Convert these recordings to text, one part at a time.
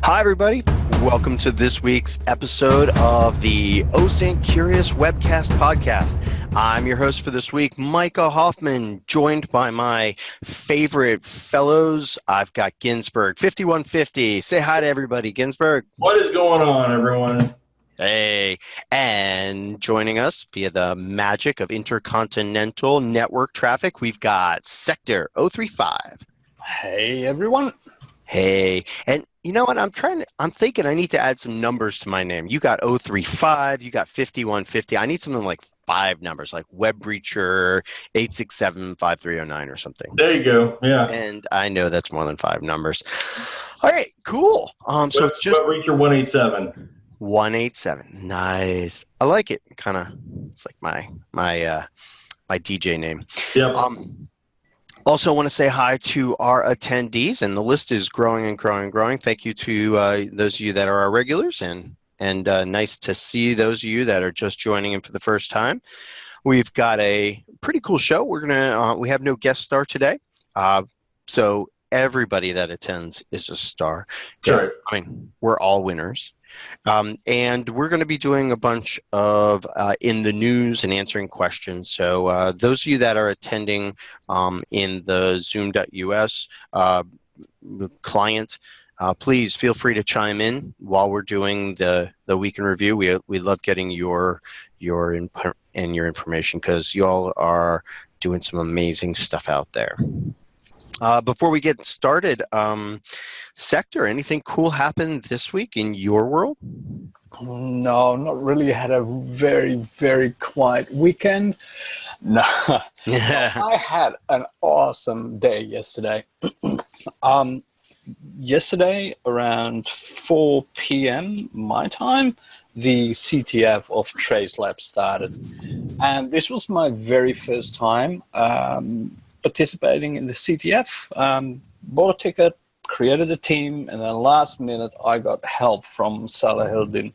Hi, everybody. Welcome to this week's episode of the OSINT Curious Webcast podcast. I'm your host for this week, Micah Hoffman, joined by my favorite fellows. I've got Ginsberg, 5150. Say hi to everybody, Ginsberg. What is going on, everyone? Hey, and joining us via the magic of intercontinental network traffic, we've got Sector 035. Hey, everyone. Hey, and you know what? I'm thinking I need to add some numbers to my name. You got 035, you got 5150. I need something like 5 numbers, like WebBreacher 8675309 or something. There you go. Yeah. And I know that's more than 5 numbers. All right, cool. So it's just WebBreacher 187. 187. Nice. I like it. It's like my DJ name. Yep. Also want to say hi to our attendees, and the list is growing and growing and growing. Thank you to those of you that are our regulars, and nice to see those of you that are just joining in for the first time. We've got a pretty cool show. We have no guest star today, so everybody that attends is a star. Sure. I mean, we're all winners. And we're going to be doing a bunch of in the news and answering questions. So those of you that are attending in the Zoom.us client, please feel free to chime in while we're doing the week in review. We love getting your input and your information because you all are doing some amazing stuff out there. Before we get started, Sector, anything cool happened this week in your world? No, not really. Had a very, very quiet weekend. No, I had an awesome day yesterday. Yesterday, around 4 p.m. my time, the CTF of Trace Labs started. And this was my very first time participating in the CTF. Bought a ticket, created a team, and then last minute I got help from Salah Hildin,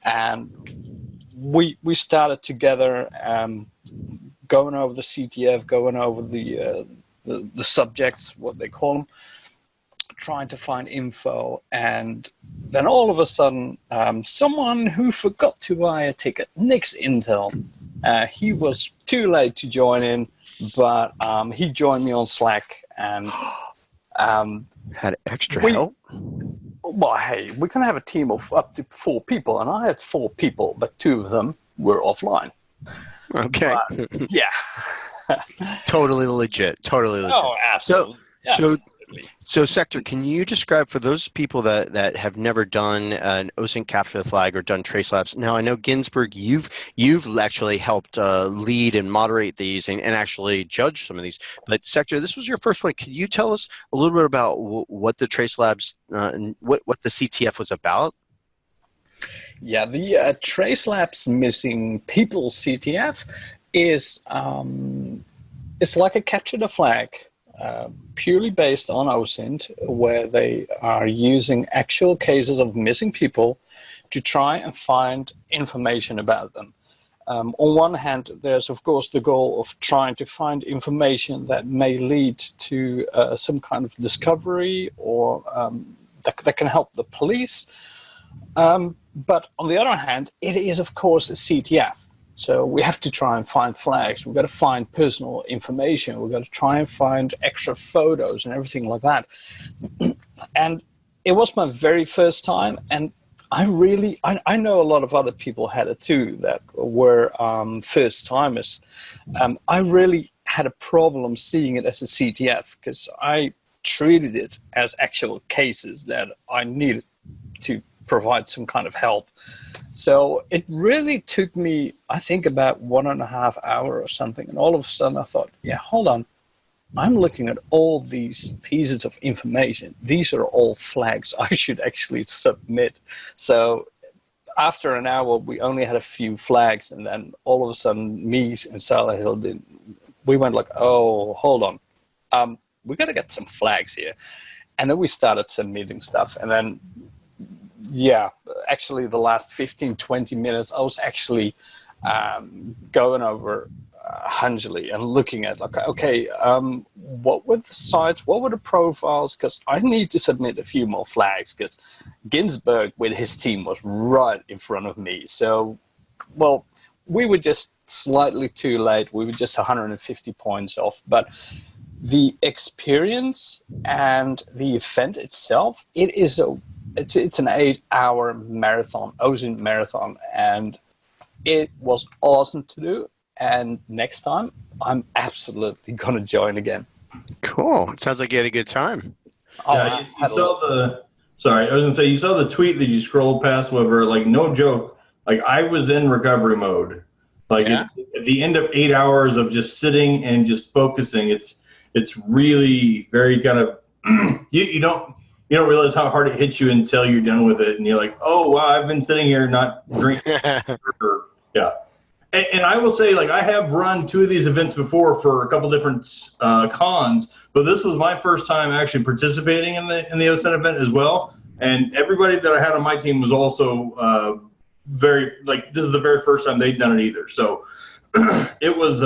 and we started together, going over the CTF, going over the subjects, what they call them, trying to find info, and then all of a sudden, someone who forgot to buy a ticket, Nick's Intel, he was too late to join in, but he joined me on Slack and. Had extra help? Well, hey, we can have a team of up to 4 people, and I had 4 people, but 2 of them were offline. Okay. Yeah. Totally legit. Oh, absolutely. So, Sector, can you describe for those people that have never done an OSINT capture the flag or done Trace Labs? Now, I know Ginsberg, you've actually helped lead and moderate these and actually judge some of these. But Sector, this was your first one. Could you tell us a little bit about what the Trace Labs, what the CTF was about? Yeah, the Trace Labs Missing People CTF is it's like a capture the flag. Purely based on OSINT, where they are using actual cases of missing people to try and find information about them. On one hand, there's of course the goal of trying to find information that may lead to some kind of discovery or that can help the police. But on the other hand, it is of course a CTF. So we have to try and find flags. We've got to find personal information. We've got to try and find extra photos and everything like that. And it was my very first time. And I know a lot of other people had it too that were first timers. I really had a problem seeing it as a CTF because I treated it as actual cases that I needed to provide some kind of help. So it really took me, I think, about 1.5 hours or something. And all of a sudden I thought, yeah, hold on. I'm looking at all these pieces of information. These are all flags I should actually submit. So after an hour, we only had a few flags. And then all of a sudden, me and Salah Hildin, we went like, oh, hold on. We got to get some flags here. And then we started submitting stuff. And then yeah, actually the last 15, 20 minutes, I was actually going over hungrily and looking at like, okay, what were the sites, what were the profiles? Because I need to submit a few more flags because Ginsberg with his team was right in front of me. So, well, we were just slightly too late. We were just 150 points off, but the experience and the event itself, it's an 8-hour marathon, OSINT marathon, and it was awesome to do. And next time, I'm absolutely gonna join again. Cool. It sounds like you had a good time. Yeah, you saw the. Sorry, I was gonna say you saw the tweet that you scrolled past. Whoever, like, no joke. Like, I was in recovery mode. Like, Yeah. at the end of 8 hours of just sitting and just focusing, it's really very kind of you don't realize how hard it hits you until you're done with it, and you're like, oh wow, I've been sitting here not drinking. Yeah. And I will say, like, I have run 2 of these events before for a couple different cons, but this was my first time actually participating in the OSINT event as well. And everybody that I had on my team was also very, like, this is the very first time they'd done it either. So it was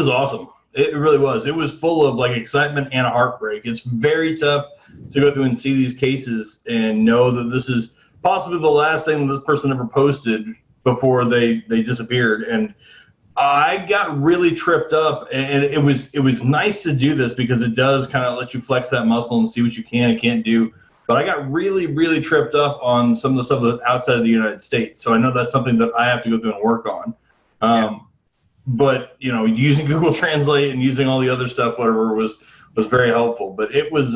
awesome. It really was. It was full of, like, excitement and a heartbreak. It's very tough to go through and see these cases and know that this is possibly the last thing that this person ever posted before they disappeared. And I got really tripped up, and it was nice to do this because it does kind of let you flex that muscle and see what you can and can't do. But I got really, really tripped up on some of the stuff that's outside of the United States. So I know that's something that I have to go through and work on. But, you know, using Google Translate and using all the other stuff, whatever, was very helpful. But it was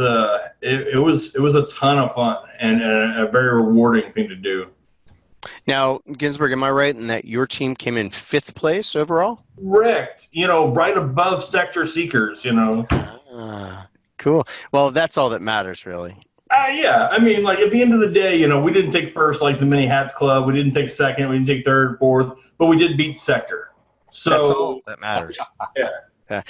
it was a ton of fun and a very rewarding thing to do. Now, Ginsberg, am I right in that your team came in 5th place overall? Correct. You know, right above Sector Seekers, you know. Cool. Well, that's all that matters, really. Yeah. I mean, like, at the end of the day, you know, we didn't take first like the Mini Hats Club. We didn't take second. We didn't take third, fourth. But we did beat Sector. So that's all that matters. Yeah. Yeah.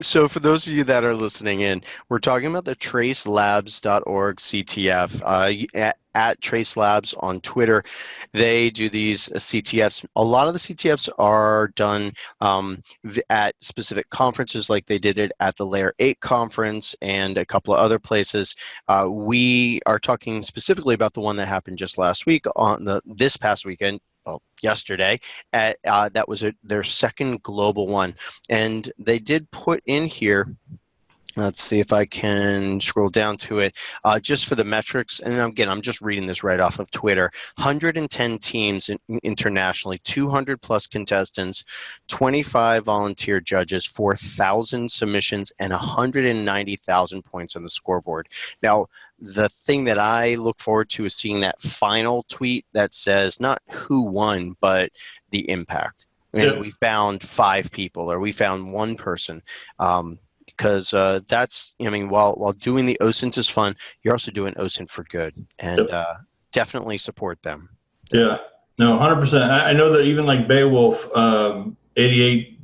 So for those of you that are listening in, we're talking about the tracelabs.org CTF. At Trace Labs on Twitter, they do these CTFs. A lot of the CTFs are done at specific conferences, like they did it at the Layer 8 conference and a couple of other places. We are talking specifically about the one that happened just last week on this past weekend. Well, yesterday, that was their second global one, and they did put in here. Let's see if I can scroll down to it, just for the metrics. And again, I'm just reading this right off of Twitter. 110 teams internationally, 200 plus contestants, 25 volunteer judges, 4,000 submissions, and 190,000 points on the scoreboard. Now, the thing that I look forward to is seeing that final tweet that says not who won, but the impact. I mean, we found 5 people, or we found 1 person. Because that's, I mean, while doing the OSINT is fun, you're also doing OSINT for good, and definitely support them. Yeah, no, 100%. I know that even like Beowulf, 88,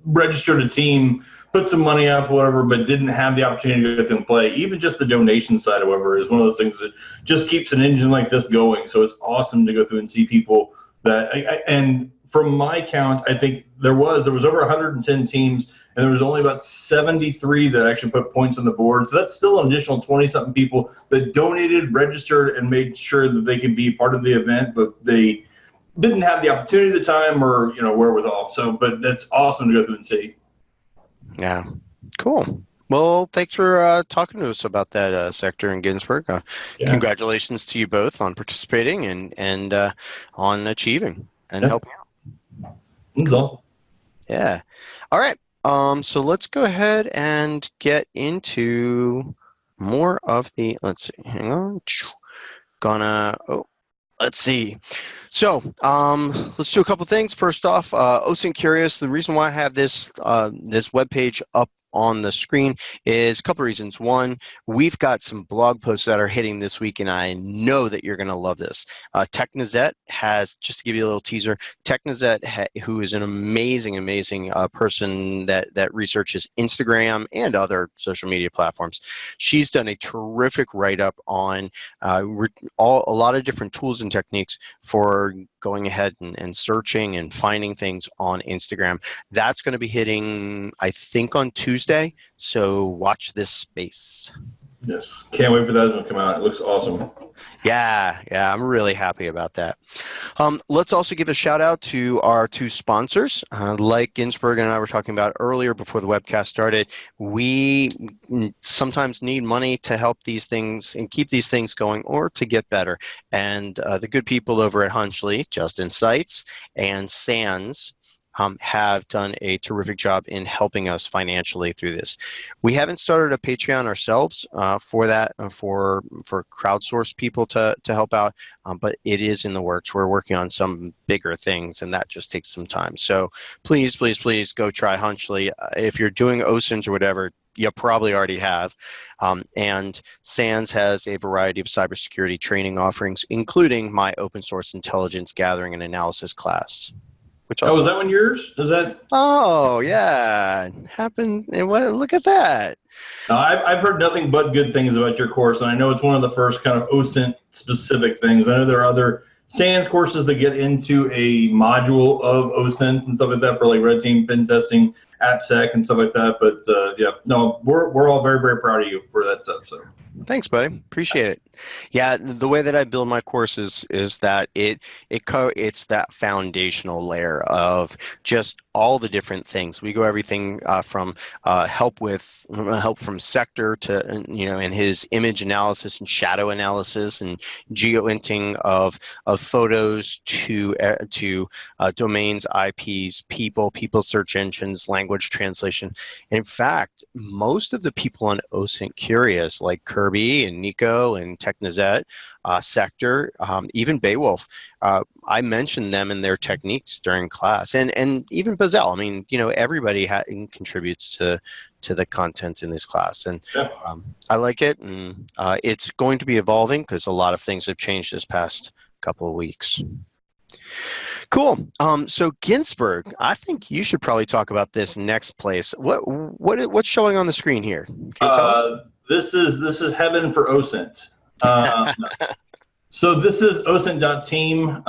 registered a team, put some money up, whatever, but didn't have the opportunity to go through and play. Even just the donation side, however, is one of those things that just keeps an engine like this going. So it's awesome to go through and see people that, and from my count, I think there was over 110 teams. And there was only about 73 that actually put points on the board. So that's still an additional 20-something people that donated, registered, and made sure that they could be part of the event, but they didn't have the opportunity at the time or, you know, wherewithal. So, but that's awesome to go through and see. Yeah, cool. Well, thanks for talking to us about that, Sector and Ginsberg. Congratulations to you both on participating and on achieving and helping out. Cool. Yeah. All right. So let's go ahead and get into more of the, let's see, hang on. Let's see. So let's do a couple things. First off, OSINT Curious. The reason why I have this this webpage up on the screen is a couple of reasons. One, we've got some blog posts that are hitting this week, and I know that you're going to love this. Technazet has, just to give you a little teaser, Technazet, who is an amazing, amazing person that researches Instagram and other social media platforms. She's done a terrific write-up on a lot of different tools and techniques for going ahead and searching and finding things on Instagram. That's going to be hitting, I think, on Tuesday, so watch this space. Yes, can't wait for that one to come out. It looks awesome. Yeah, I'm really happy about that. Let's also give a shout out to our two sponsors. Like Ginsberg and I were talking about earlier before the webcast started, we sometimes need money to help these things and keep these things going or to get better. And the good people over at Hunchley, Just Insights, and SANS have done a terrific job in helping us financially through this. We haven't started a Patreon ourselves for that, for crowdsourced people to help out, but it is in the works. We're working on some bigger things, and that just takes some time. So please, please, please go try Hunchley. If you're doing OSINT or whatever, you probably already have. And SANS has a variety of cybersecurity training offerings, including my open source intelligence gathering and analysis class. Is that one yours? Is that? Oh, yeah. Happened. Look at that. I've heard nothing but good things about your course, and I know it's one of the first kind of OSINT specific things. I know there are other SANS courses that get into a module of OSINT and stuff like that for like red team pen testing, AppSec, and stuff like that. But yeah, no, we're all very, very proud of you for that stuff. So. Thanks, buddy. Appreciate it. Yeah, the way that I build my courses is that it's that foundational layer of just all the different things. We go everything from help from Sector to and his image analysis and shadow analysis and geo-inting of photos to domains, IPs, people search engines, language translation. In fact, most of the people on OSINT Curious, like Kirby and Nico and Technazet, Sector, even Beowulf, I mentioned them in their techniques during class, and even Bazell. I mean, everybody contributes to the contents in this class, and I like it, and it's going to be evolving because a lot of things have changed this past couple of weeks. Cool. So Ginsberg, I think you should probably talk about this next place. What's showing on the screen here? Can you tell us? This is heaven for OSINT. So this is OSINT.team.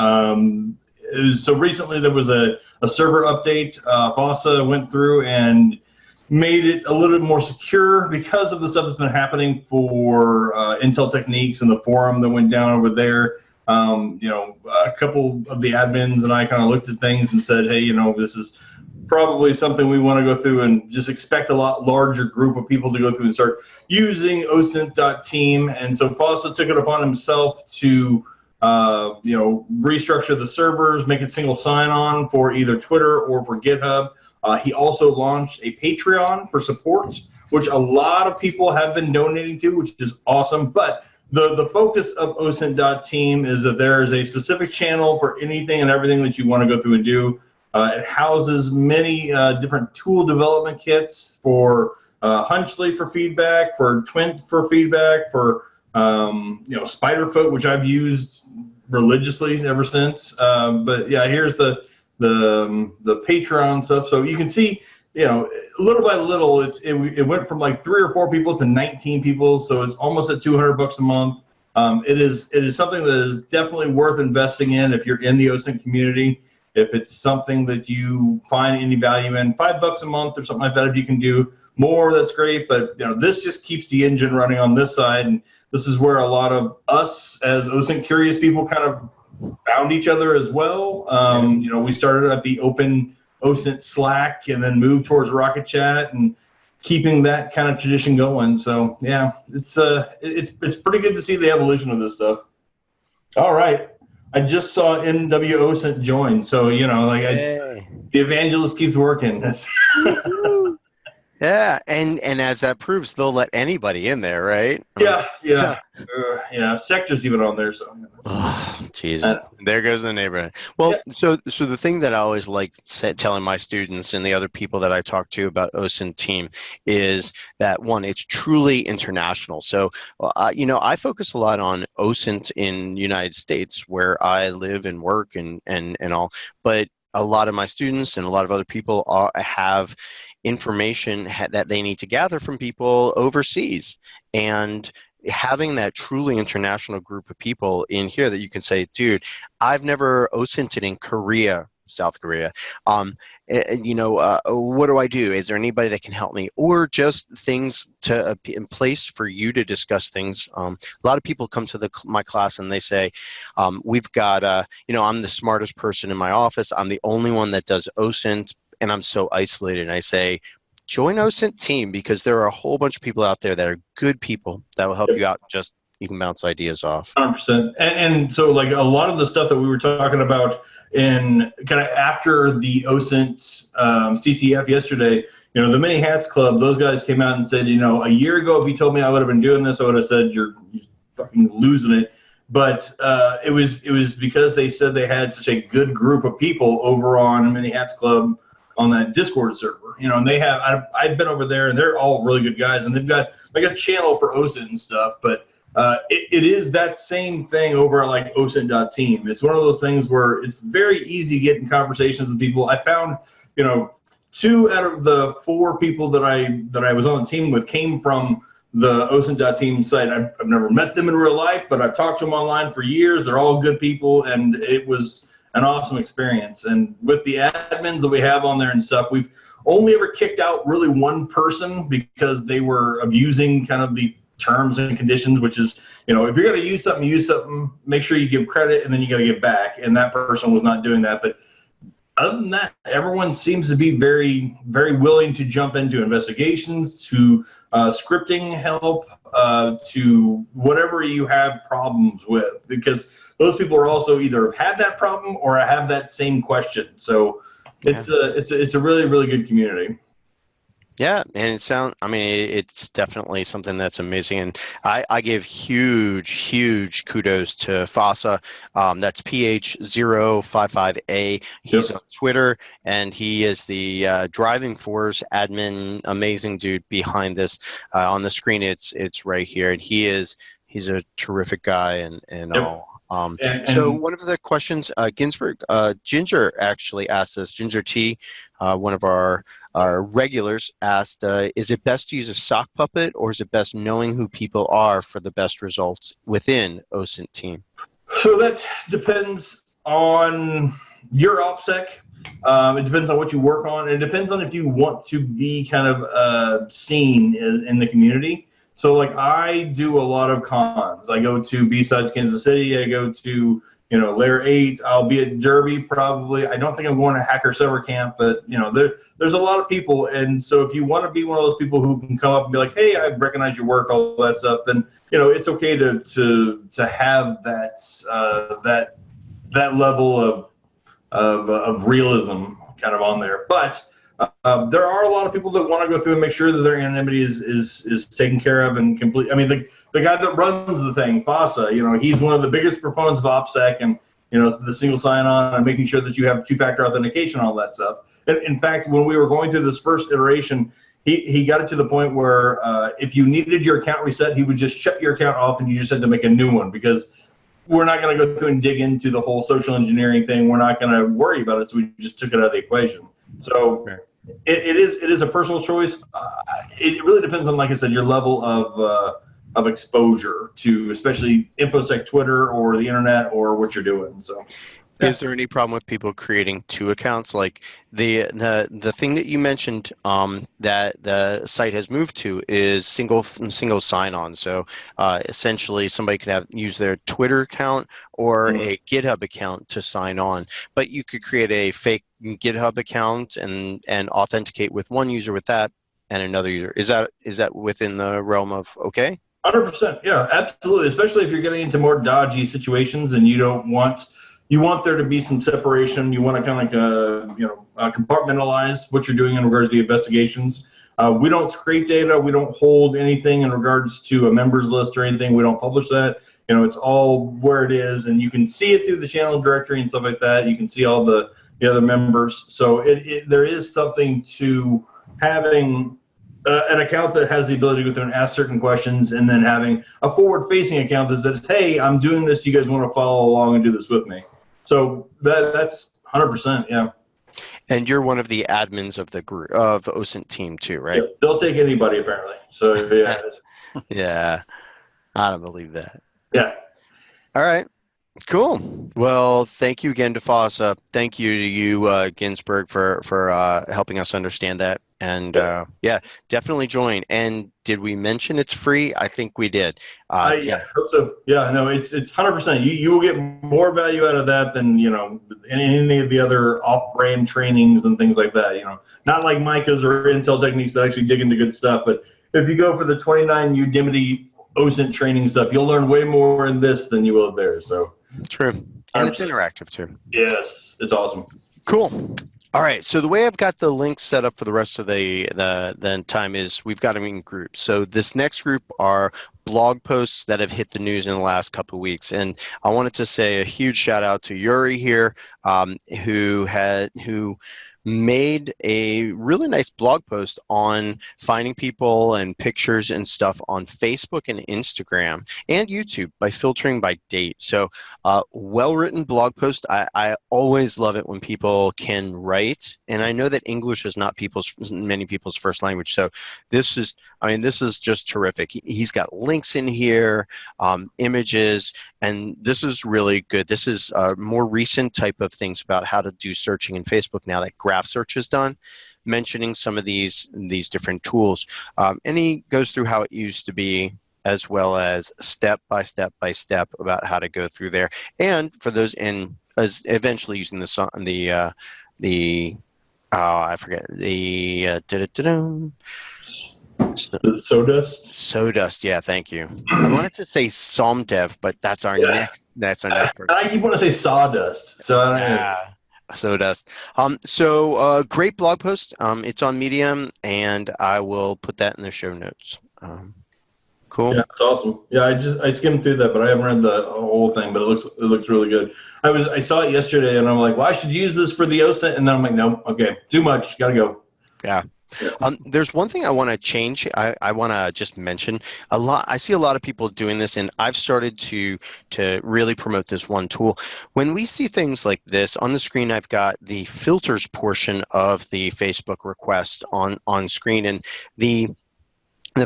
So recently there was a server update. FOSSA went through and made it a little bit more secure because of the stuff that's been happening for IntelTechniques and the forum that went down over there. A couple of the admins and I kind of looked at things and said, hey, this is probably something we want to go through and just expect a lot larger group of people to go through and start using OSINT.team. And so FOSSA took it upon himself to, restructure the servers, make it single sign-on for either Twitter or for GitHub. He also launched a Patreon for support, which a lot of people have been donating to, which is awesome. But the focus of OSINT.team is that there is a specific channel for anything and everything that you want to go through and do. It houses many different tool development kits for Hunchley for feedback, for Twint for feedback, for Spiderfoot, which I've used religiously ever since. But yeah, here's the Patreon stuff. So you can see, little by little, it went from like 3 or 4 people to 19 people. So it's almost at $200 a month. It is something that is definitely worth investing in if you're in the OSINT community. If it's something that you find any value in, $5 a month or something like that, if you can do more, that's great. But this just keeps the engine running on this side, and this is where a lot of us as OSINT curious people kind of found each other as well. We started at the open OSINT Slack and then moved towards Rocket Chat and keeping that kind of tradition going. So yeah, it's pretty good to see the evolution of this stuff. All right. I just saw NW OSINT join, so the evangelist keeps working. Yeah, and as that proves, they'll let anybody in there, right? Yeah. Sector's even on there, so. Oh, Jesus, there goes the neighborhood. Well, so the thing that I always like telling my students and the other people that I talk to about OSINT Team is that, one, it's truly international. So, I focus a lot on OSINT in the United States, where I live and work and all, but a lot of my students and a lot of other people have information that they need to gather from people overseas. And having that truly international group of people in here that you can say, dude, I've never OSINTed in Korea, South Korea. What do I do? Is there anybody that can help me? Or just things in place for you to discuss things. A lot of people come to my class and they say, we've got, I'm the smartest person in my office. I'm the only one that does OSINT, and I'm so isolated. And I say, join OSINT Team, because there are a whole bunch of people out there that are good people that will help you out. Just you can bounce ideas off. 100%. And so, like, a lot of the stuff that we were talking about in kind of after the OSINT CTF yesterday, the Many Hats Club, those guys came out and said, a year ago, if you told me I would have been doing this, I would have said you're fucking losing it. But it was because they said they had such a good group of people over on Many Hats Club on that Discord server, and they have, I've been over there and they're all really good guys, and they've got like a channel for OSINT and stuff, but it is that same thing over at like OSINT.team. It's one of those things where it's very easy getting conversations with people. I found, 2 out of the 4 people that I was on the team with came from the OSINT.team site. I've never met them in real life, but I've talked to them online for years. They're all good people, and it was an awesome experience. And with the admins that we have on there and stuff, we've only ever kicked out really one person because they were abusing kind of the terms and conditions, which is, if you're going to use something, make sure you give credit, and then you got to give back. And that person was not doing that. But other than that, everyone seems to be very, very willing to jump into investigations, to scripting help, to whatever you have problems with, because those people are also either had that problem or have that same question. So it's a really, really good community. Yeah, and it's definitely something that's amazing. And I give huge kudos to Fasa. That's PH055A. He's on Twitter, and he is the driving force admin, amazing dude behind this. On the screen, it's right here, and he's a terrific guy and all. So one of the questions, Ginsberg, Ginger actually asked us, Ginger T, one of our regulars asked, is it best to use a sock puppet, or is it best knowing who people are for the best results within OSINT Team? So that depends on your OPSEC. It depends on what you work on. It depends on if you want to be kind of seen in the community. So, like, I do a lot of cons. I go to B-Sides Kansas City. I go to, Layer 8. I'll be at Derby probably. I don't think I'm going to Hacker Server Camp, but, there's a lot of people. And so if you want to be one of those people who can come up and be like, hey, I recognize your work, all that stuff, then, it's okay to have that level of realism kind of on there. But there are a lot of people that want to go through and make sure that their anonymity is taken care of and complete. I mean, the guy that runs the thing, Fasa, he's one of the biggest proponents of OPSEC and, the single sign-on and making sure that you have two-factor authentication, all that stuff. And in fact, when we were going through this first iteration, he got it to the point where if you needed your account reset, he would just shut your account off and you just had to make a new one, because we're not going to go through and dig into the whole social engineering thing. We're not going to worry about it, so we just took it out of the equation. So it is a personal choice. It really depends on, like I said, your level of exposure to, especially InfoSec Twitter or the internet or what you're doing. So, is there any problem with people creating 2 accounts? Like the thing that you mentioned that the site has moved to is single sign-on. So essentially, somebody could use their Twitter account or a GitHub account to sign on. But you could create a fake GitHub account and authenticate with one user with that and another user. Is that within the realm of okay? 100%. Yeah, absolutely. Especially if you're getting into more dodgy situations and you want there to be some separation. You want to kind of like compartmentalize what you're doing in regards to the investigations. We don't scrape data. We don't hold anything in regards to a members list or anything. We don't publish that. It's all where it is, and you can see it through the channel directory and stuff like that. You can see all the other members. So there is something to having an account that has the ability to go through and ask certain questions, and then having a forward-facing account that says, hey, I'm doing this. Do you guys want to follow along and do this with me? So that's 100%, yeah. And you're one of the admins of the group of OSINT Team too, right? Yeah, they'll take anybody apparently. So yeah. Yeah, I don't believe that. Yeah. All right. Cool. Well, thank you again to FOSSA. Thank you to you, Ginsberg, for helping us understand that. And yeah, definitely join. And did we mention it's free? I think we did. Yeah, hope so. Yeah, no, it's 100%. You will get more value out of that than any of the other off-brand trainings and things like that. Not like Micah's or IntelTechniques that actually dig into good stuff. But if you go for the 29 Udemy OSINT training stuff, you'll learn way more in this than you will there. So. True. And it's interactive too. Yes, it's awesome. Cool. All right. So the way I've got the links set up for the rest of the time is we've got them in groups. So this next group are blog posts that have hit the news in the last couple of weeks. And I wanted to say a huge shout out to Yuri here, who made a really nice blog post on finding people and pictures and stuff on Facebook and Instagram and YouTube by filtering by date. So well-written blog post. I always love it when people can write, and I know that English is not many people's first language. So this is just terrific. He's got links in here, images, and this is really good. This is a more recent type of things about how to do searching in Facebook now that graph search is done, mentioning some of these different tools. And he goes through how it used to be, as well as step by step about how to go through there. And for those as eventually using I forget the Sawdust, yeah, thank you. I wanted to say SomDev, but that's our next person. I keep wanting to say Sawdust. So I don't know. Sawdust. So great blog post. It's on Medium, and I will put that in the show notes. Cool. Yeah, it's awesome. Yeah, I skimmed through that, but I haven't read the whole thing. But it looks really good. I saw it yesterday, and I'm like, well, I should use this for the OSINT, and then I'm like, no, okay, too much, gotta go. Yeah. There's one thing I want to change. I want to just mention a lot. I see a lot of people doing this, and I've started to really promote this one tool. When we see things like this on the screen, I've got the filters portion of the Facebook request on screen, and the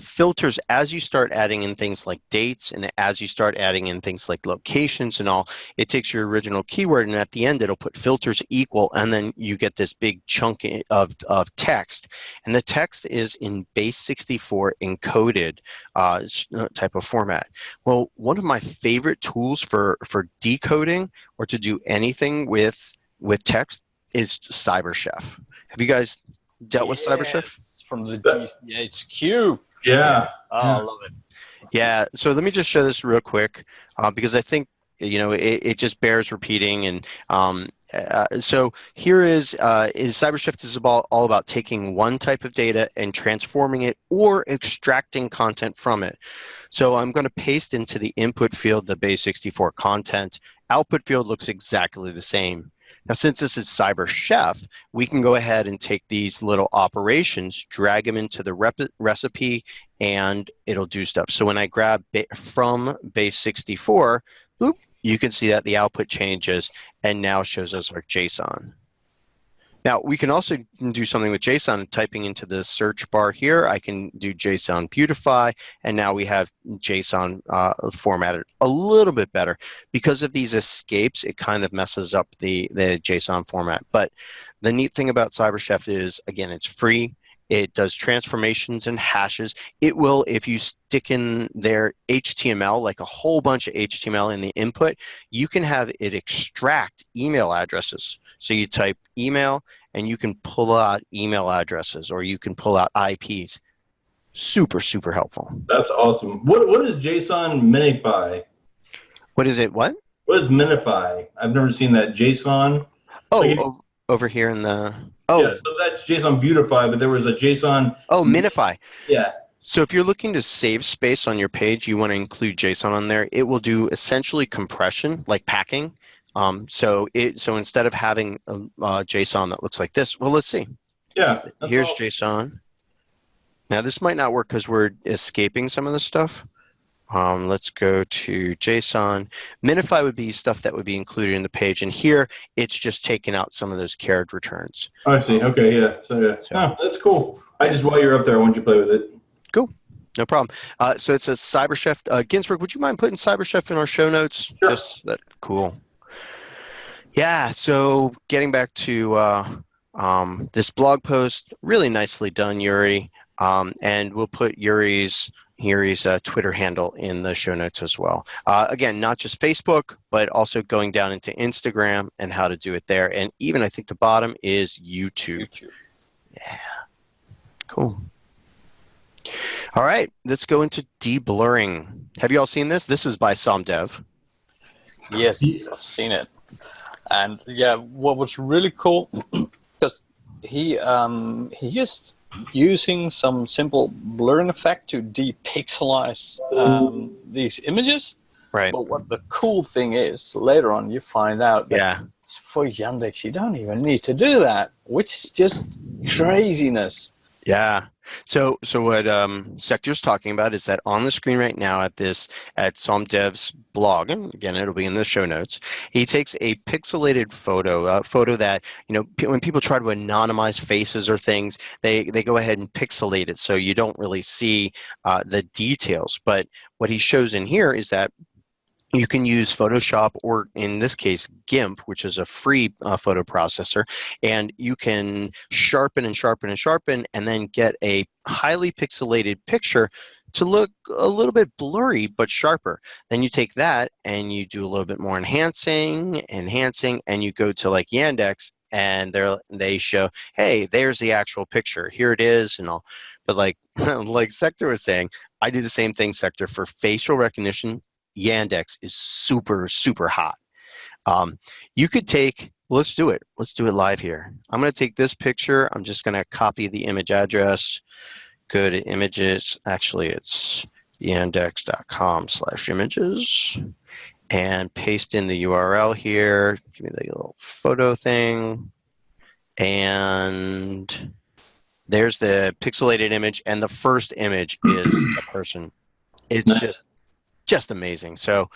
filters, as you start adding in things like dates and as you start adding in things like locations and all, it takes your original keyword, and at the end it'll put filters equal, and then you get this big chunk of text. And the text is in base 64 encoded type of format. Well, one of my favorite tools for decoding or to do anything with text is CyberChef. Have you guys dealt with CyberChef? From the GCHQ. Yeah. Oh, I love it. Yeah. So let me just show this real quick because I think it just bears repeating. And so here is CyberShift is all about taking one type of data and transforming it or extracting content from it. So I'm going to paste into the input field the base 64 content. Output field looks exactly the same. Now, since this is CyberChef, we can go ahead and take these little operations, drag them into the recipe, and it'll do stuff. So when I grab from base 64, boop, you can see that the output changes and now shows us our JSON. Now, we can also do something with JSON, typing into the search bar here. I can do JSON beautify, and now we have JSON formatted a little bit better. Because of these escapes, it kind of messes up the JSON format. But the neat thing about CyberChef is, again, it's free. It does transformations and hashes. It will, if you stick in their HTML, like a whole bunch of HTML in the input, you can have it extract email addresses. So you type email, and you can pull out email addresses, or you can pull out IPs. Super, super helpful. That's awesome. What is JSON minify? What is it? What? What is minify? I've never seen that. JSON? Oh, over here in the... Oh, Yeah, so that's JSON Beautify, but there was a JSON. oh, Minify. Yeah. So if you're looking to save space on your page, you want to include JSON on there. It will do essentially compression, like packing. So instead of having a JSON that looks like this, well, let's see. Yeah. Here's JSON. Now this might not work because we're escaping some of the stuff. Let's go to JSON. Minify would be stuff that would be included in the page, and here it's just taking out some of those carried returns. Oh, I see. Okay, yeah. So that's cool. While you're up there, I want you to play with it. Cool. No problem. So it says CyberChef. Ginsberg, would you mind putting CyberChef in our show notes? Sure. Just that. Cool. Yeah. So getting back to this blog post, really nicely done, Yuri. And we'll put Yuri's Twitter handle in the show notes as well. Again, not just Facebook, but also going down into Instagram and how to do it there. And even I think the bottom is YouTube. Yeah. Cool. All right, let's go into deblurring. Have you all seen this? This is by SomDev. Yes, I've seen it. And yeah, what was really cool, because he used using some simple blurring effect to depixelize these images. Right. But what the cool thing is, later on you find out that for Yandex you don't even need to do that, which is just craziness. Yeah. So what Sector's talking about is that on the screen right now at SomDev's blog, and again it'll be in the show notes, he takes a pixelated photo, a photo that, when people try to anonymize faces or things, they go ahead and pixelate it so you don't really see the details. But what he shows in here is that you can use Photoshop, or in this case, GIMP, which is a free photo processor, and you can sharpen and sharpen and sharpen, and then get a highly pixelated picture to look a little bit blurry but sharper. Then you take that and you do a little bit more enhancing, and you go to like Yandex, and they show, hey, there's the actual picture. Here it is, and all. But like Sector was saying, I do the same thing, Sector, for facial recognition. Yandex is super, super hot. You could take, let's do it live here. I'm going to take this picture. I'm just going to copy the image address, go to images. Actually, it's yandex.com/images, and paste in the URL here. Give me the little photo thing. And there's the pixelated image, and the first image is a person. It's nice. Just amazing. So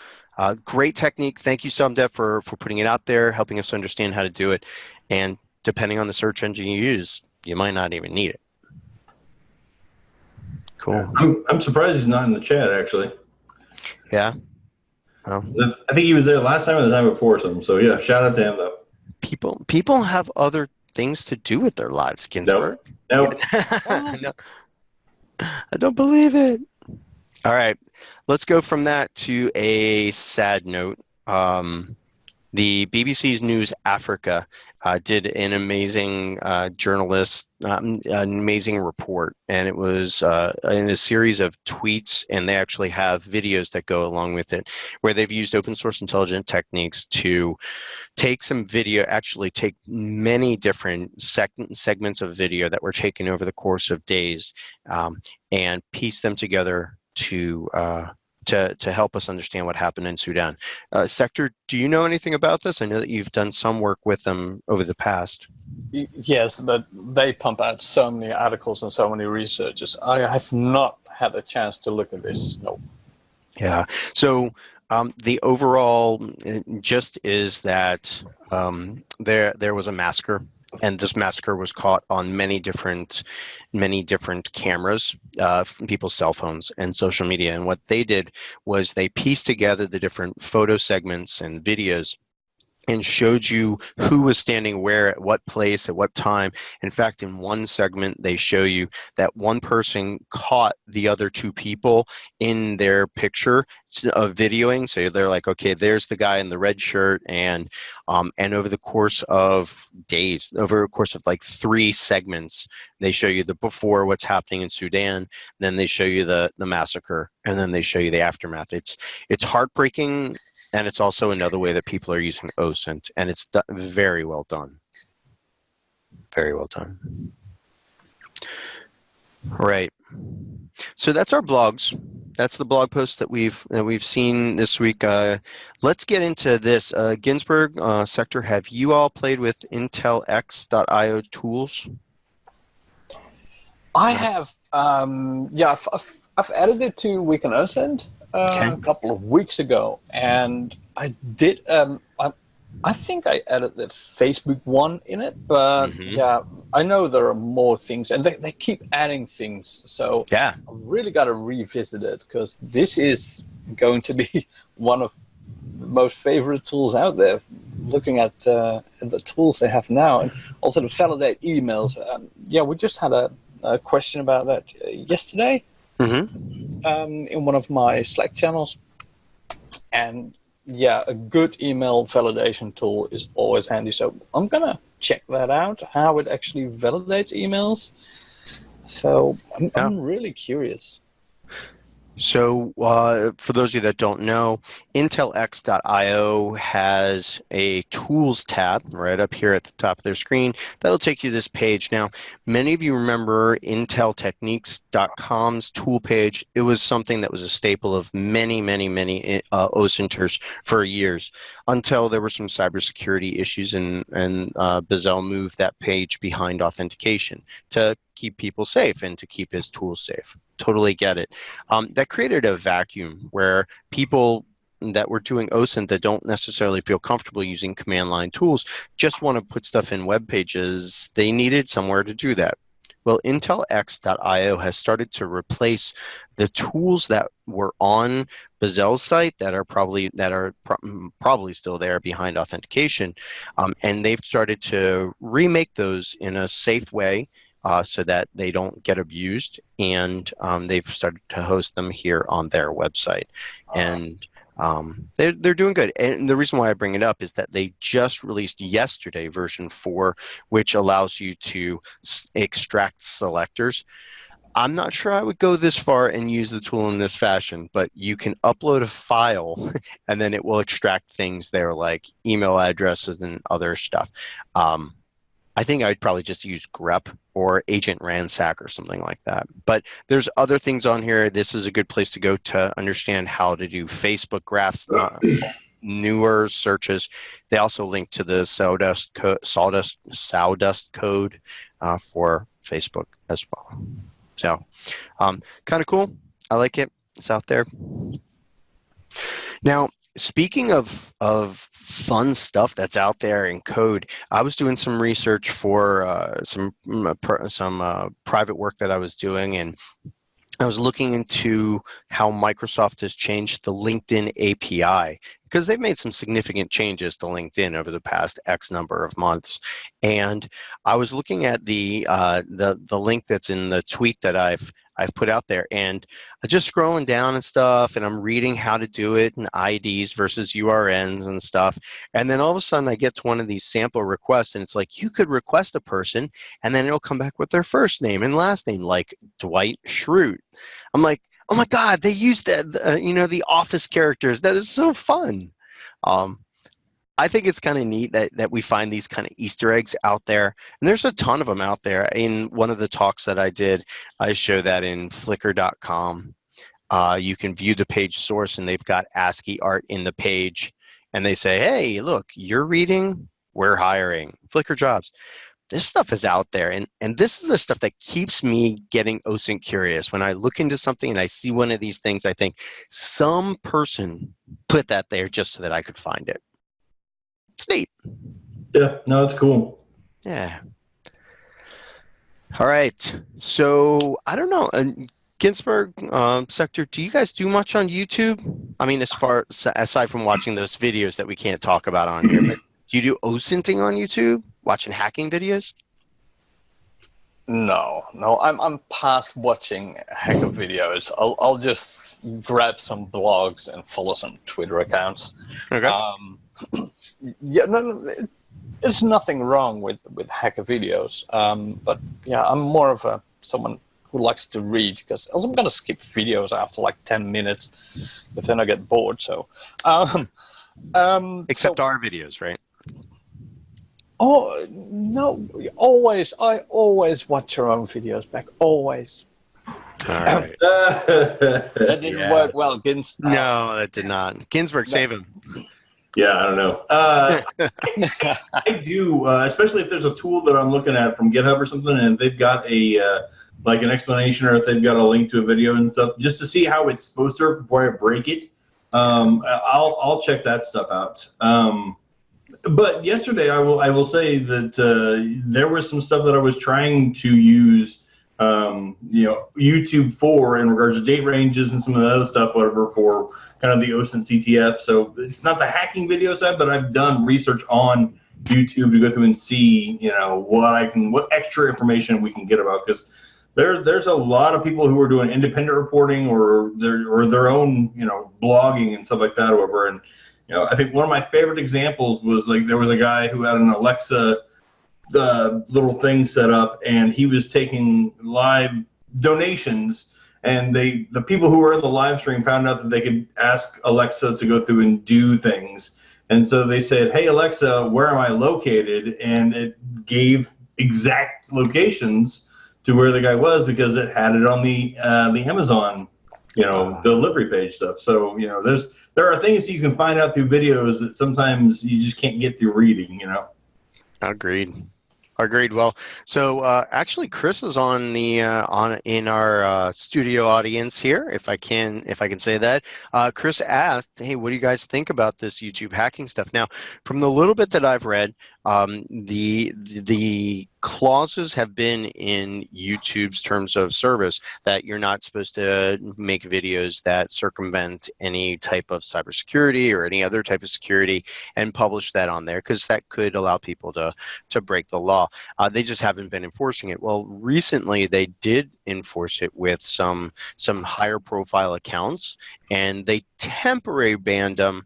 great technique. Thank you, SomDev, for putting it out there, helping us understand how to do it. And depending on the search engine you use, you might not even need it. Cool. I'm surprised he's not in the chat, actually. Yeah. Well, I think he was there last time or the time before something. So yeah, shout out to him though. People have other things to do with their lives, Ginsberg. Nope. No. I don't believe it. All right, let's go from that to a sad note. The BBC's News Africa did an amazing an amazing report, and it was in a series of tweets, and they actually have videos that go along with it, where they've used open source intelligent techniques to take some video, actually take many different segments of video that were taken over the course of days, and piece them together to help us understand what happened in Sudan. Sector, do you know anything about this? I know that you've done some work with them over the past. Yes, but they pump out so many articles and so many researches. I have not had a chance to look at this. No. Yeah. So the overall gist is that there was a massacre, and this massacre was caught on many different cameras, people's cell phones and social media. And what they did was they pieced together the different photo segments and videos and showed you who was standing where at what place at what time. In fact, in one segment, they show you that one person caught the other two people in their picture of videoing. So they're like, okay, there's the guy in the red shirt, and over the course of days, over the course of like 3 segments, they show you the before, what's happening in Sudan, then they show you the massacre, and then they show you the aftermath. It's heartbreaking. And it's also another way that people are using OSINT, and it's very well done. Very well done. All right. So that's our blogs. That's the blog post that we've seen this week. Let's get into this. Ginsberg, Sector, have you all played with IntelX.io tools? I have. Yeah, I've added it to Week on OSINT a couple of weeks ago, and I did. I think I added the Facebook one in it, but yeah, I know there are more things, and they keep adding things. So yeah, I've really got to revisit it, because this is going to be one of the most favorite tools out there. Looking at the tools they have now, and also to validate emails. Yeah, we just had a question about that yesterday in one of my Slack channels, and yeah, a good email validation tool is always handy. So I'm gonna check that out, how it actually validates emails. So I'm really curious. So for those of you that don't know, IntelX.io has a tools tab right up here at the top of their screen. That'll take you to this page. Now, many of you remember IntelTechniques.com's tool page. It was something that was a staple of many OSINTers for years, until there were some cybersecurity issues, and Bezel moved that page behind authentication to keep people safe and to keep his tools safe. Totally get it. That created a vacuum where people that were doing OSINT that don't necessarily feel comfortable using command line tools just want to put stuff in web pages. They needed somewhere to do that. Well, IntelX.io has started to replace the tools that were on Bezel's site that are probably still there behind authentication, and they've started to remake those in a safe way. So that they don't get abused, and they've started to host them here on their website, and they're doing good. And the reason why I bring it up is that they just released yesterday version 4, which allows you to extract selectors. I'm not sure I would go this far and use the tool in this fashion, but you can upload a file and then it will extract things there like email addresses and other stuff. I think I'd probably just use grep or agent ransack or something like that. But there's other things on here. This is a good place to go to understand how to do Facebook graphs, newer searches. They also link to the sawdust code for Facebook as well. So kind of cool. I like it. It's out there. Now, speaking of fun stuff that's out there in code, I was doing some research for some private work that I was doing, and I was looking into how Microsoft has changed the LinkedIn API, because they've made some significant changes to LinkedIn over the past X number of months. And I was looking at the link that's in the tweet that I've put out there, and just scrolling down and stuff, and I'm reading how to do it and IDs versus URNs and stuff. And then all of a sudden I get to one of these sample requests, and it's like, you could request a person and then it'll come back with their first name and last name, like Dwight Schrute. I'm like, oh my God, they used that, the office characters. That is so fun. I think it's kind of neat that we find these kind of Easter eggs out there. And there's a ton of them out there. In one of the talks that I did, I show that in Flickr.com. You can view the page source, and they've got ASCII art in the page. And they say, hey, look, you're reading, we're hiring. Flickr jobs. This stuff is out there. And this is the stuff that keeps me getting OSINT curious. When I look into something and I see one of these things, I think some person put that there just so that I could find it. It's neat. Yeah, no, it's cool. Yeah. All right. So I don't know, Ginsberg, Sector, do you guys do much on YouTube? I mean, aside from watching those videos that we can't talk about on here, but do you do OSINTing on YouTube? Watching hacking videos? No, I'm past watching hacker videos. I'll just grab some blogs and follow some Twitter accounts. Okay. Yeah, no, there's nothing wrong with hacker videos. But yeah, I'm more of someone who likes to read, because else I'm gonna skip videos after like 10 minutes, but then I get bored. So, except our videos, right? Oh no! I always watch your own videos back. Always. All right. That didn't Yeah. work well, Gins. No, that did not. Ginsberg, save him. Yeah, I don't know. I do, especially if there's a tool that I'm looking at from GitHub or something, and they've got a like an explanation, or if they've got a link to a video and stuff, just to see how it's supposed to work before I break it. I'll check that stuff out. But yesterday, I will say that there was some stuff that I was trying to use, YouTube for in regards to date ranges and some of the other stuff, whatever, for kind of the OSINT CTF. So it's not the hacking video side, but I've done research on YouTube to go through and see, what extra information we can get about, because there's a lot of people who are doing independent reporting or their own, blogging and stuff like that, whatever. And I think one of my favorite examples was, like, there was a guy who had an Alexa little thing set up, and he was taking live donations, and the people who were in the live stream found out that they could ask Alexa to go through and do things. And so they said, "Hey Alexa, where am I located?" And it gave exact locations to where the guy was, because it had it on the Amazon delivery page stuff. So there are things you can find out through videos that sometimes you just can't get through reading. Agreed. Well, so actually, Chris is on in our studio audience here, if I can say that. Chris asked, "Hey, what do you guys think about this YouTube hacking stuff?" Now, from the little bit that I've read, the clauses have been in YouTube's terms of service that you're not supposed to make videos that circumvent any type of cybersecurity or any other type of security and publish that on there, because that could allow people to break the law. They just haven't been enforcing it. Well, recently they did enforce it with some higher profile accounts, and they temporarily banned them.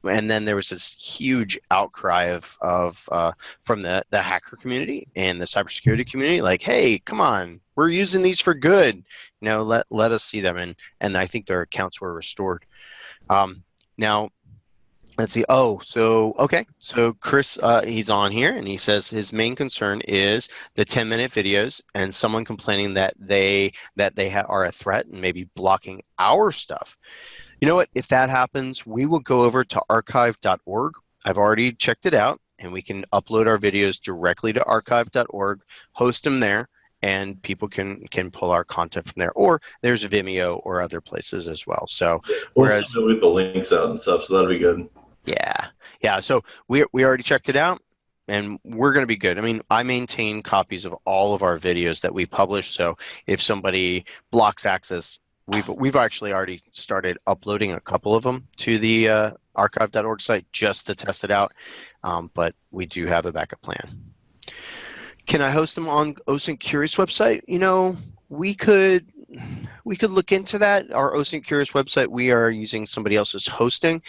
And then there was this huge outcry from the hacker community and the cybersecurity community, like, "Hey, come on, we're using these for good. Let us see them." And I think their accounts were restored. Now, let's see. So Chris, he's on here, and he says his main concern is the 10-minute videos and someone complaining that they are a threat and maybe blocking our stuff. You know what? If that happens, we will go over to archive.org. I've already checked it out, and we can upload our videos directly to archive.org, host them there, and people can pull our content from there. Or there's Vimeo or other places as well. So we'll put the links out and stuff, so that'll be good. Yeah. So we already checked it out, and we're going to be good. I mean, I maintain copies of all of our videos that we publish. So if somebody blocks access, we've actually already started uploading a couple of them to the archive.org site just to test it out. But we do have a backup plan. Can I host them on OSINT Curious website? We could look into that. Our OSINT Curious website, we are using somebody else's hosting.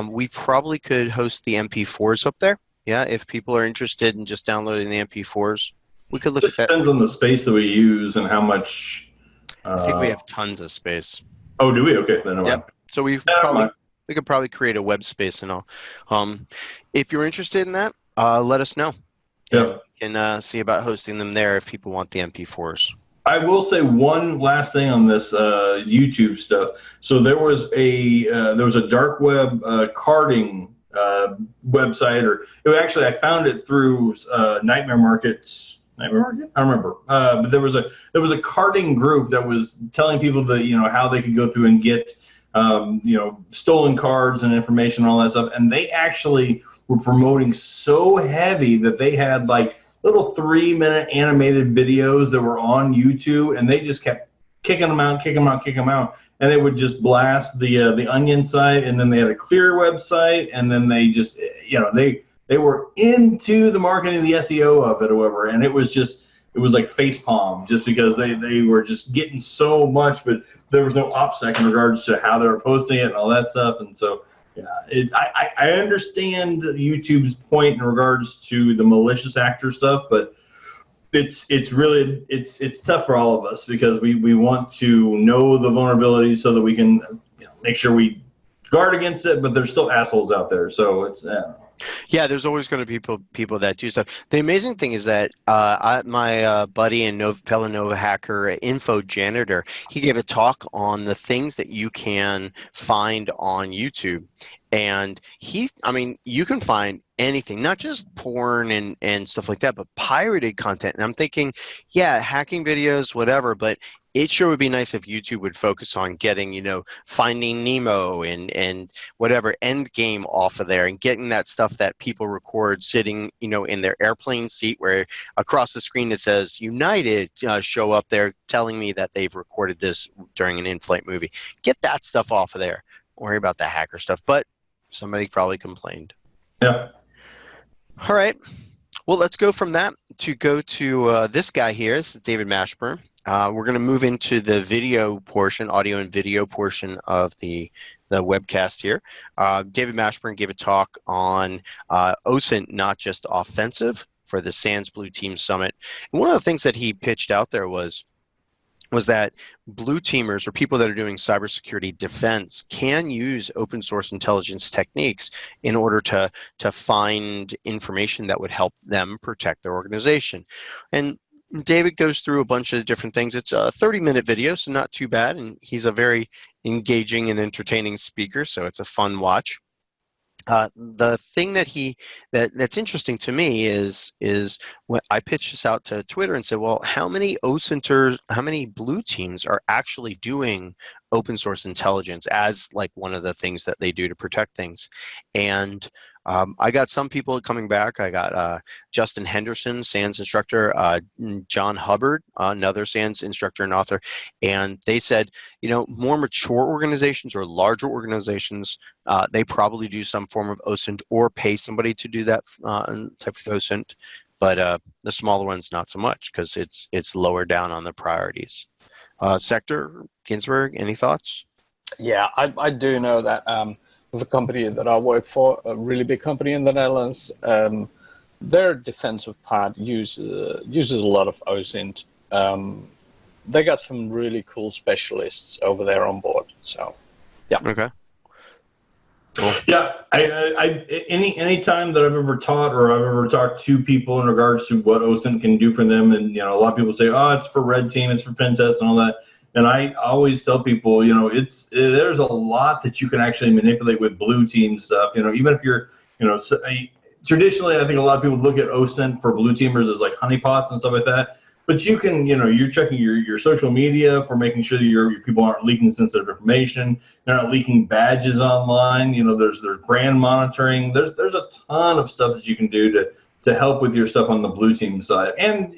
We probably could host the MP4s up there. Yeah, if people are interested in just downloading the MP4s, we could look at that. Depends on the space that we use and how much. I think we have tons of space. Oh, do we? Okay, then. Yep. So we could probably create a web space and all. If you're interested in that, let us know. Yeah. We can see about hosting them there if people want the MP4s. I will say one last thing on this YouTube stuff. So there was a dark web carding website, or I found it through Nightmare Market? I don't remember. But there was a carding group that was telling people that how they could go through and get stolen cards and information and all that stuff. And they actually were promoting so heavy that they had like little 3-minute animated videos that were on YouTube, and they just kept kicking them out, and it would just blast the Onion site, and then they had a Clear website, and then they just they were into the marketing, the SEO of it or whatever, and it was like facepalm, just because they were just getting so much, but there was no OPSEC in regards to how they were posting it and all that stuff. And so I understand YouTube's point in regards to the malicious actor stuff, but it's tough for all of us, because we want to know the vulnerabilities so that we can make sure we guard against it, but there's still assholes out there. So it's Yeah, there's always going to be people that do stuff. The amazing thing is that my buddy and fellow Nova hacker, Info Janitor, he gave a talk on the things that you can find on YouTube. And I mean, you can find anything, not just porn and stuff like that, but pirated content. And I'm thinking, yeah, hacking videos, whatever, but it sure would be nice if YouTube would focus on getting, Finding Nemo and whatever end game off of there and getting that stuff that people record sitting, in their airplane seat where across the screen it says United show up there telling me that they've recorded this during an in-flight movie. Get that stuff off of there. Don't worry about the hacker stuff. But somebody probably complained. Yeah. All right. Well, let's go from that to this guy here. This is David Mashburn. We're going to move into the video portion, audio and video portion of the webcast here. David Mashburn gave a talk on OSINT, not just offensive, for the SANS Blue Team Summit. And one of the things that he pitched out there was that blue teamers or people that are doing cybersecurity defense can use open source intelligence techniques in order to find information that would help them protect their organization. And David goes through a bunch of different things. It's a 30-minute video, so not too bad, and he's a very engaging and entertaining speaker, so it's a fun watch. The thing that's interesting to me is when I pitched this out to Twitter and said, well, how many blue teams are actually doing open source intelligence as like one of the things that they do to protect things? And I got some people coming back. I got Justin Henderson, SANS instructor, John Hubbard, another SANS instructor and author, and they said, more mature organizations or larger organizations, they probably do some form of OSINT or pay somebody to do that type of OSINT, but the smaller ones not so much because it's lower down on the priorities. Sector, Ginsberg, any thoughts? Yeah, I do know that the company that I work for, a really big company in the Netherlands, their defensive part uses a lot of OSINT. They got some really cool specialists over there on board. So, yeah. Okay. Cool. Yeah, any time that I've ever taught or I've ever talked to people in regards to what OSINT can do for them, and a lot of people say, oh, it's for red team, it's for pen test and all that. And I always tell people, there's a lot that you can actually manipulate with blue team stuff. Even if you're, traditionally, I think a lot of people look at OSINT for blue teamers as like honeypots and stuff like that. But you can, you're checking your social media for making sure that your people aren't leaking sensitive information. They're not leaking badges online. There's brand monitoring. There's a ton of stuff that you can do to help with your stuff on the blue team side. And,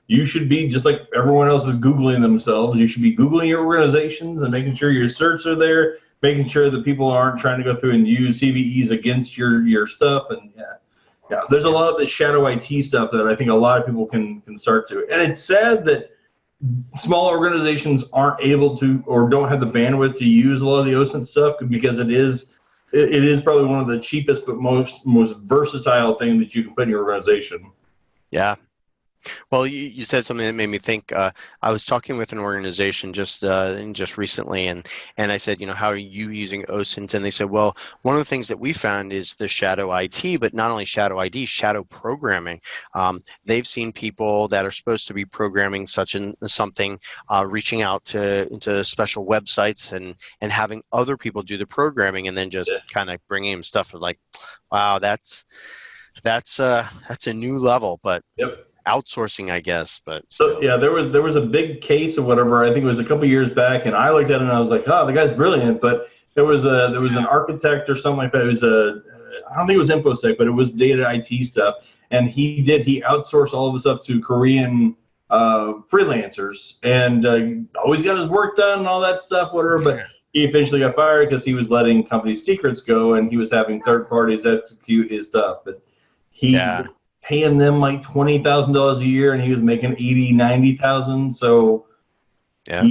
you should be, just like everyone else is Googling themselves, you should be Googling your organizations and making sure your certs are there, making sure that people aren't trying to go through and use CVEs against your stuff. And yeah, there's a lot of the shadow IT stuff that I think a lot of people can start to. And it's sad that small organizations aren't able to or don't have the bandwidth to use a lot of the OSINT stuff, because it is probably one of the cheapest but most versatile thing that you can put in your organization. Yeah. Well, you said something that made me think. I was talking with an organization just recently, and I said, how are you using OSINT? And they said, well, one of the things that we found is the shadow IT, but not only shadow IT, shadow programming. They've seen people that are supposed to be programming something, reaching out into special websites and having other people do the programming, and then just kind of bringing them stuff like, wow, that's a new level, but. Yep. Outsourcing, I guess, but so yeah, there was a big case or whatever. I think it was a couple years back, and I looked at it and I was like, oh, the guy's brilliant. But there was an architect or something like that. It was I don't think it was InfoSec, but it was data IT stuff, and he outsourced all of his stuff to Korean freelancers, and always got his work done and all that stuff, whatever. But he eventually got fired because he was letting company secrets go, and he was having third parties execute his stuff. But he. Yeah. Paying them like $20,000 a year, and he was making $80,000-$90,000. So, yeah.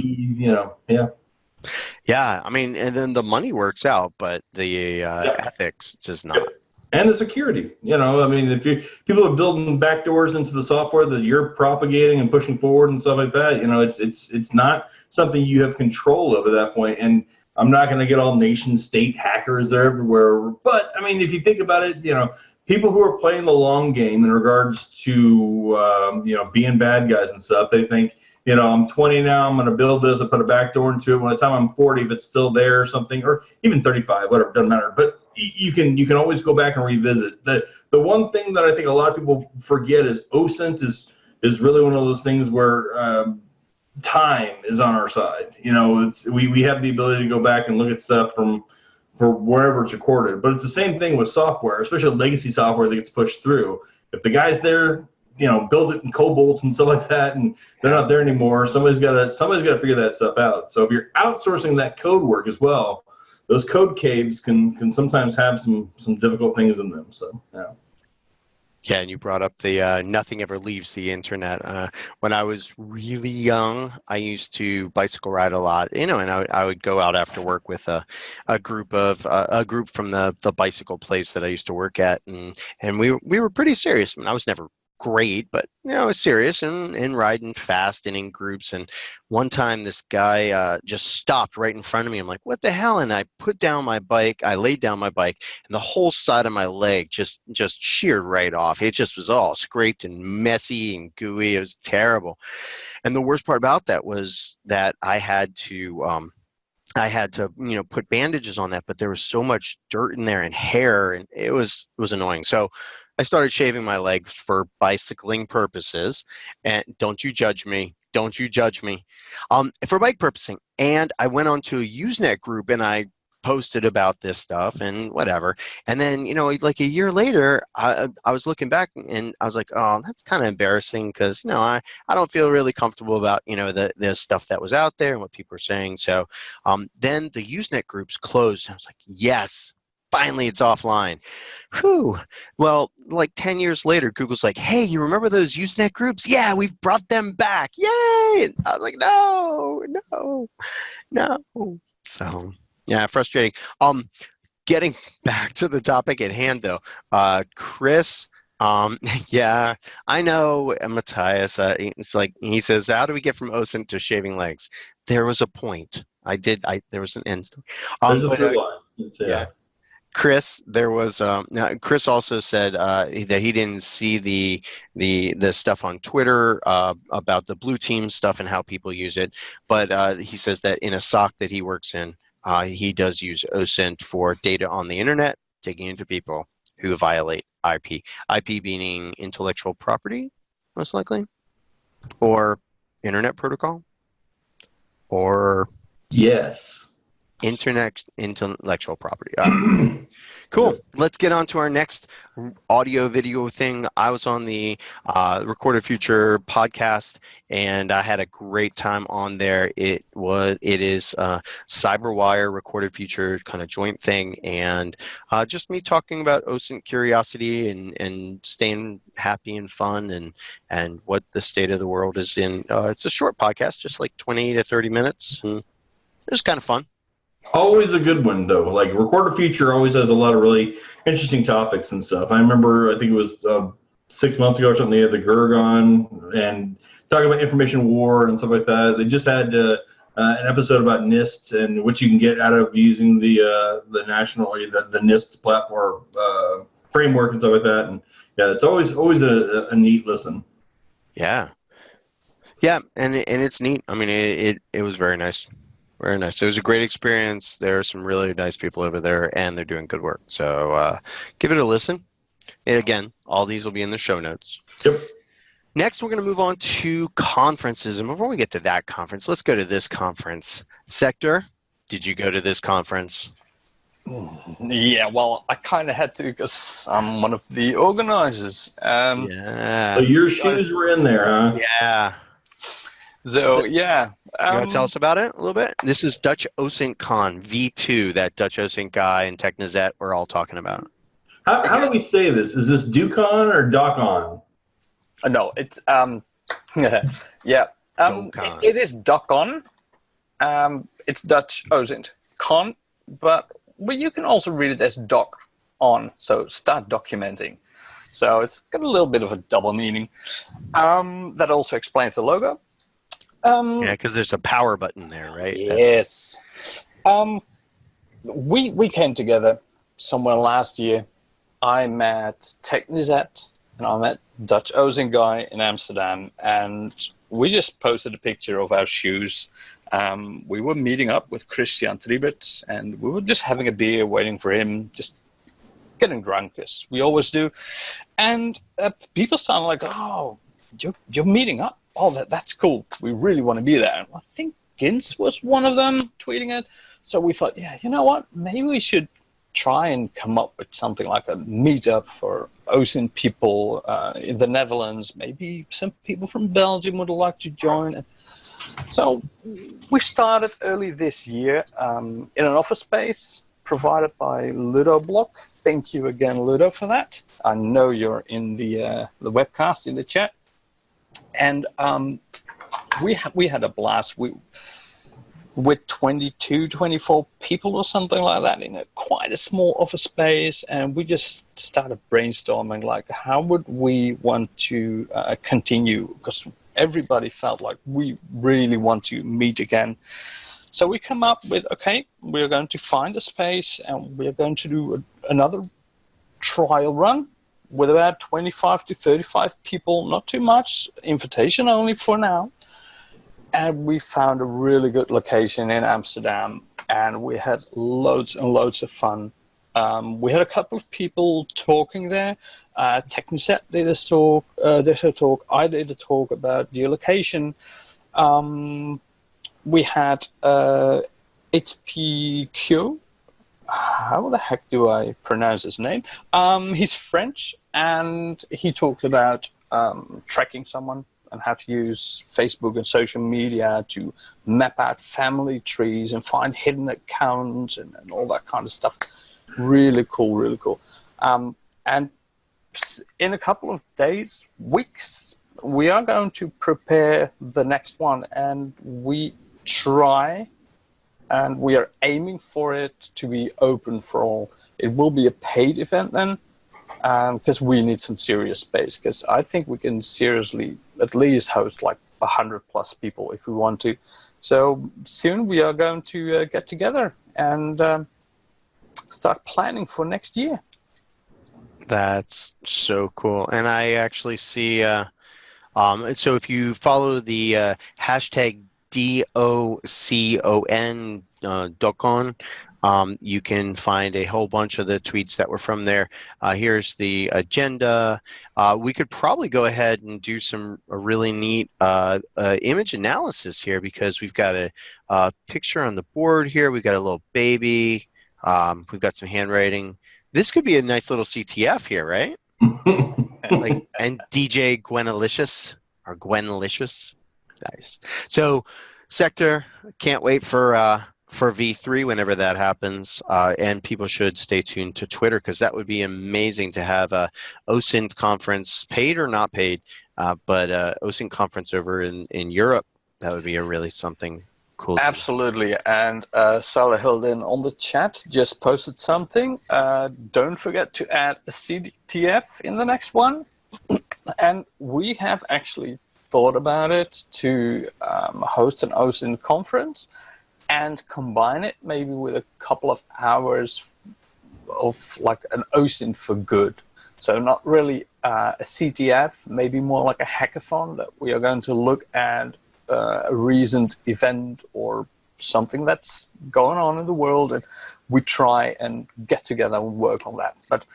Yeah, I mean, and then the money works out, but the ethics does not. And the security, I mean, if people are building backdoors into the software that you're propagating and pushing forward and stuff like that, it's not something you have control of at that point. And I'm not going to get all nation state hackers. They're everywhere. But I mean, if you think about it, people who are playing the long game in regards to, being bad guys and stuff, they think, I'm 20 now, I'm going to build this, I put a backdoor into it. By the time I'm 40, if it's still there or something, or even 35, whatever, doesn't matter. But you can always go back and revisit. The one thing that I think a lot of people forget is OSINT is really one of those things where time is on our side. We have the ability to go back and look at stuff for wherever it's recorded. But it's the same thing with software, especially legacy software that gets pushed through. If the guy's there, build it in Cobalt and stuff like that, and they're not there anymore, somebody's got to figure that stuff out. So if you're outsourcing that code work as well, those code caves can sometimes have some difficult things in them. So yeah. Yeah, and you brought up the nothing ever leaves the internet. When I was really young, I used to bicycle ride a lot, and I would go out after work with a group from the bicycle place that I used to work at, and we were pretty serious. I mean, I was never great, but I was serious and riding fast and in groups. And one time this guy just stopped right in front of me. I'm like, what the hell? And I laid down my bike, and the whole side of my leg just sheared right off. It just was all scraped and messy and gooey. It was terrible. And the worst part about that was that I had to put bandages on that, but there was so much dirt in there and hair, and it was annoying. So I started shaving my legs for bicycling purposes, and don't you judge me. For bike purposing. And I went onto a Usenet group and I posted about this stuff and whatever. And then, like a year later, I was looking back and I was like, oh, that's kind of embarrassing because, I don't feel really comfortable about, the stuff that was out there and what people are saying. So then the Usenet groups closed. And I was like, yes. Finally, it's offline. Whew. Well, like 10 years later, Google's like, hey, you remember those Usenet groups? Yeah, we've brought them back. Yay! And I was like, no. So, yeah, frustrating. Getting back to the topic at hand, though, Chris, yeah, I know, Matthias, it's like, he says, how do we get from OSINT to shaving legs? There was a point. There was an end story. There's a third line. Yeah. Chris, there was. Chris also said that he didn't see the stuff on Twitter about the blue team stuff and how people use it, but he says that in a SOC that he works in, he does use OSINT for data on the internet, digging into people who violate IP. IP being intellectual property, most likely, or internet protocol, or yes. Internet intellectual property. Cool. Let's get on to our next audio video thing. I was on the Recorded Future podcast, and I had a great time on there. It is CyberWire Recorded Future kind of joint thing, and just me talking about OSINT curiosity and staying happy and fun and what the state of the world is in. It's a short podcast, just like 20 to 30 minutes, and it was kind of fun. Always a good one, though. Like, Recorded Future always has a lot of really interesting topics and stuff. I remember, I think it was 6 months ago or something, they had the Gurgon and talking about information war and stuff like that. They just had an episode about NIST and what you can get out of using the national, the NIST platform framework and stuff like that. And yeah, it's always a neat listen. Yeah, and it's neat. I mean, it was very nice. Very nice. It was a great experience. There are some really nice people over there, and they're doing good work. So give it a listen. And again, all these will be in the show notes. Yep. Next, we're going to move on to conferences. And before we get to that conference, let's go to this conference. Sector, did you go to this conference? Yeah, well, I kind of had to because I'm one of the organizers. Yeah. So your shoes were in there, huh? Yeah. So, yeah. You want to tell us about it a little bit? This is Dutch OSINT Con V2, that Dutch OSINT guy and Technizet we're all talking about. How do we say this? Is this DuCon or DocOn? No, it's yeah. It is DocOn. It's Dutch OSINT Con, but you can also read it as Doc On. So start documenting. So it's got a little bit of a double meaning. That also explains the logo. Yeah, because there's a power button there, right? Yes. We came together somewhere last year. I met TechNizet and I met Dutch OSINT guy in Amsterdam, and we just posted a picture of our shoes. We were meeting up with Christian Tribert, and we were just having a beer, waiting for him, just getting drunk as we always do. And people sound like, "Oh, you're meeting up. Oh, that's cool. We really want to be there." And I think Gins was one of them tweeting it. So we thought, yeah, you know what? Maybe we should try and come up with something like a meetup for OSINT people in the Netherlands. Maybe some people from Belgium would like to join. So we started early this year in an office space provided by Ludo Block. Thank you again, Ludo, for that. I know you're in the webcast in the chat. And we had a blast. With 22, 24 people or something like that in quite a small office space. And we just started brainstorming, like, how would we want to continue? Because everybody felt like we really want to meet again. So we come up with, okay, we're going to find a space and we're going to do another trial run with about 25 to 35 people, not too much, invitation only for now. And we found a really good location in Amsterdam, and we had loads and loads of fun. We had a couple of people talking there. TechNizet did a talk. I did a talk about geolocation. We had HPQ. How the heck do I pronounce his name? He's French, and he talked about tracking someone and how to use Facebook and social media to map out family trees and find hidden accounts and all that kind of stuff. Really cool, really cool. And in a couple of days, weeks, we are going to prepare the next one, and we try and we are aiming for it to be open for all. It will be a paid event then, because we need some serious space, because I think we can seriously at least host like 100 plus people if we want to. So soon we are going to get together and start planning for next year. That's so cool. And I actually see, so if you follow the hashtag DOCON, you can find a whole bunch of the tweets that were from there. Here's the agenda. We could probably go ahead and do a really neat image analysis here, because we've got a picture on the board here. We've got a little baby. We've got some handwriting. This could be a nice little CTF here, right? And DJ Gwenalicious or Gwenalicious. Nice. So, Sector, can't wait for V3 whenever that happens, and people should stay tuned to Twitter, because that would be amazing to have a OSINT conference, paid or not paid, but OSINT conference over in Europe. That would be a really something cool. Absolutely. And Sarah Hilden on the chat just posted something. Don't forget to add a CTF in the next one. And we have actually thought about it to host an OSINT conference and combine it maybe with a couple of hours of like an OSINT for good. So not really a CTF, maybe more like a hackathon that we are going to look at a recent event or something that's going on in the world, and we try and get together and work on that. But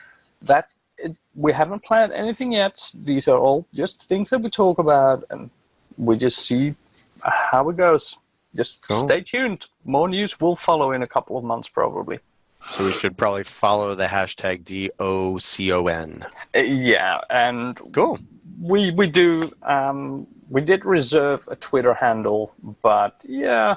we haven't planned anything yet. These are all just things that we talk about, and we just see how it goes. Just stay tuned. More news will follow in a couple of months, probably. So we should probably follow the hashtag DOCON. Yeah, and cool. We do. We did reserve a Twitter handle, but yeah,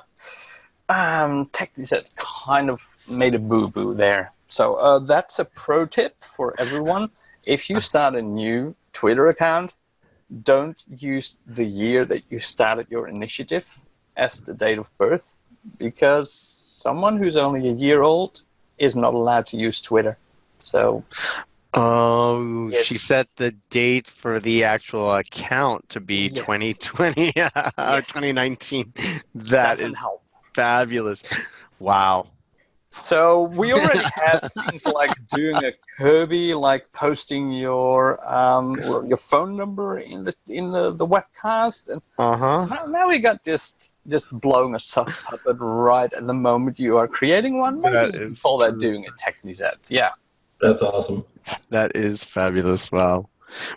TechNizet kind of made a boo-boo there. So that's a pro tip for everyone. If you start a new Twitter account, don't use the year that you started your initiative as the date of birth, because someone who's only a year old is not allowed to use Twitter. So yes. She set the date for the actual account to be 2020 or 2019. That is fabulous. Wow. So we already had things like doing a Kirby, like posting your phone number in the webcast, and now we got just blowing a sock puppet right at the moment you are creating one. Maybe That you can is call that true. doing a Techniques ad. Yeah. That's awesome. That is fabulous. Wow.